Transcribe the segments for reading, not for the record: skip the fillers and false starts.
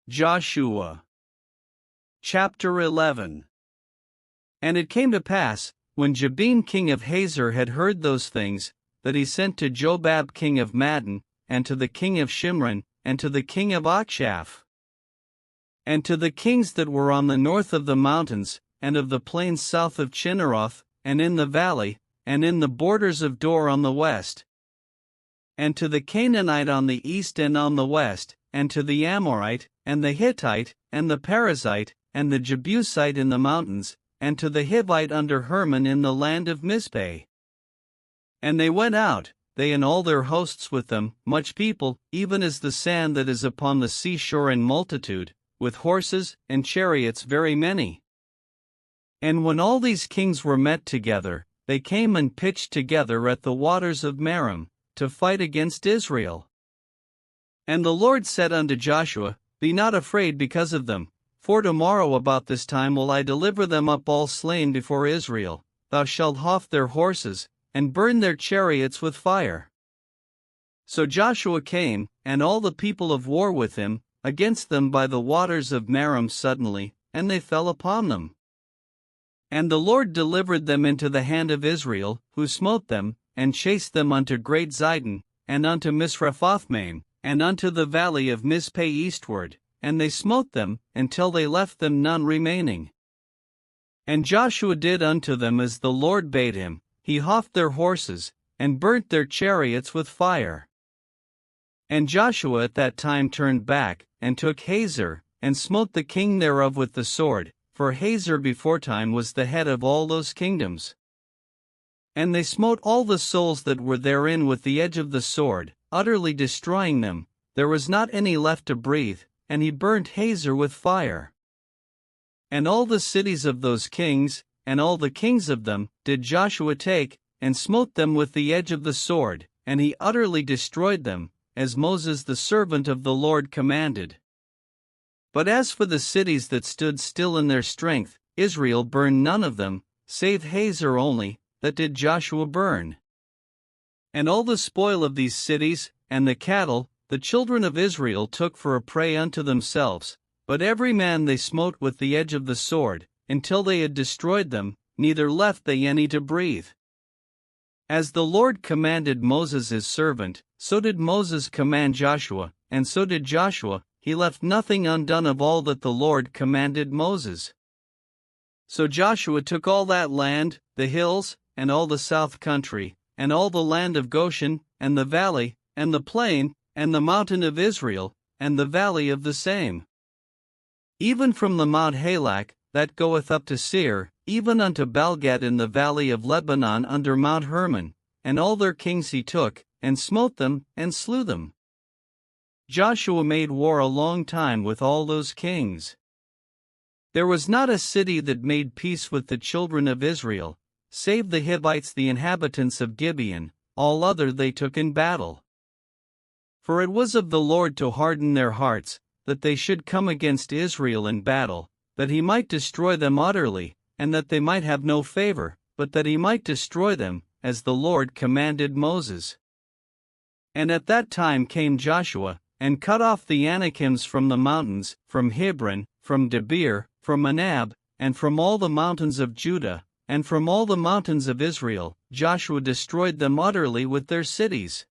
Joshua. Chapter 11. And it came to pass, when Jabin king of Hazor had heard those things, that he sent to Jobab king of Madon, and to the king of Shimron, and to the king of Achshaph, and to the kings that were on the north of the mountains, and of the plains south of Chinneroth, and in the valley, and in the borders of Dor on the west, and to the Canaanite on the east and on the west, and to the Amorite, and the Hittite, and the Perizzite, and the Jebusite in the mountains, and to the Hivite under Hermon in the land of Mizpeh. And they went out, they and all their hosts with them, much people, even as the sand that is upon the seashore in multitude, with horses and chariots very many. And when all these kings were met together, they came and pitched together at the waters of Merom, to fight against Israel. And the Lord said unto Joshua, Be not afraid because of them, for tomorrow about this time will I deliver them up all slain before Israel. Thou shalt hough their horses, and burn their chariots with fire. So Joshua came, and all the people of war with him, against them by the waters of Merom suddenly, and they fell upon them. And the Lord delivered them into the hand of Israel, who smote them, and chased them unto great Zidon, and unto Misrephothmaim, and unto the valley of Mizpeh eastward, and they smote them, until they left them none remaining. And Joshua did unto them as the Lord bade him, he houghed their horses, and burnt their chariots with fire. And Joshua at that time turned back, and took Hazor, and smote the king thereof with the sword, for Hazor beforetime was the head of all those kingdoms. And they smote all the souls that were therein with the edge of the sword, utterly destroying them, there was not any left to breathe, and he burnt Hazor with fire. And all the cities of those kings, and all the kings of them, did Joshua take, and smote them with the edge of the sword, and he utterly destroyed them, as Moses the servant of the Lord commanded. But as for the cities that stood still in their strength, Israel burned none of them, save Hazor only, that did Joshua burn. And all the spoil of these cities, and the cattle, the children of Israel took for a prey unto themselves, but every man they smote with the edge of the sword, until they had destroyed them, neither left they any to breathe. As the Lord commanded Moses his servant, so did Moses command Joshua, and so did Joshua, he left nothing undone of all that the Lord commanded Moses. So Joshua took all that land, the hills, and all the south country, and all the land of Goshen, and the valley, and the plain, and the mountain of Israel, and the valley of the same. Even from the Mount Halak, that goeth up to Seir, even unto Balgad in the valley of Lebanon under Mount Hermon, and all their kings he took, and smote them, and slew them. Joshua made war a long time with all those kings. There was not a city that made peace with the children of Israel, save the Hivites the inhabitants of Gibeon, all other they took in battle. For it was of the Lord to harden their hearts, that they should come against Israel in battle, that he might destroy them utterly, and that they might have no favor, but that he might destroy them, as the Lord commanded Moses. And at that time came Joshua, and cut off the Anakims from the mountains, from Hebron, from Debir, from Anab, and from all the mountains of Judah, and from all the mountains of Israel. Joshua destroyed them utterly with their cities.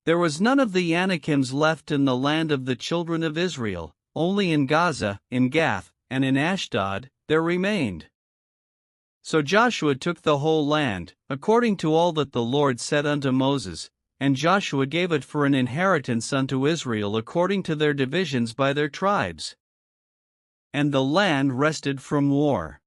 There was none of the Anakims left in the land of the children of Israel, only in Gaza, in Gath, and in Ashdod, there remained. So Joshua took the whole land, according to all that the Lord said unto Moses, and Joshua gave it for an inheritance unto Israel according to their divisions by their tribes. And the land rested from war.